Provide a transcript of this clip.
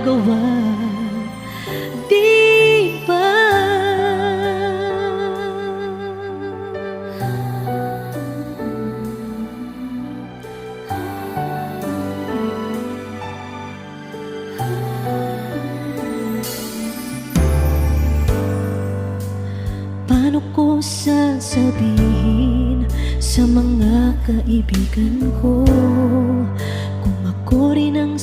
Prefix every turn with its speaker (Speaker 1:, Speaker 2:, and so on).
Speaker 1: magagawa, di ba? Paano ko sasabihin sa mga kaibigan ko kung ako rin ang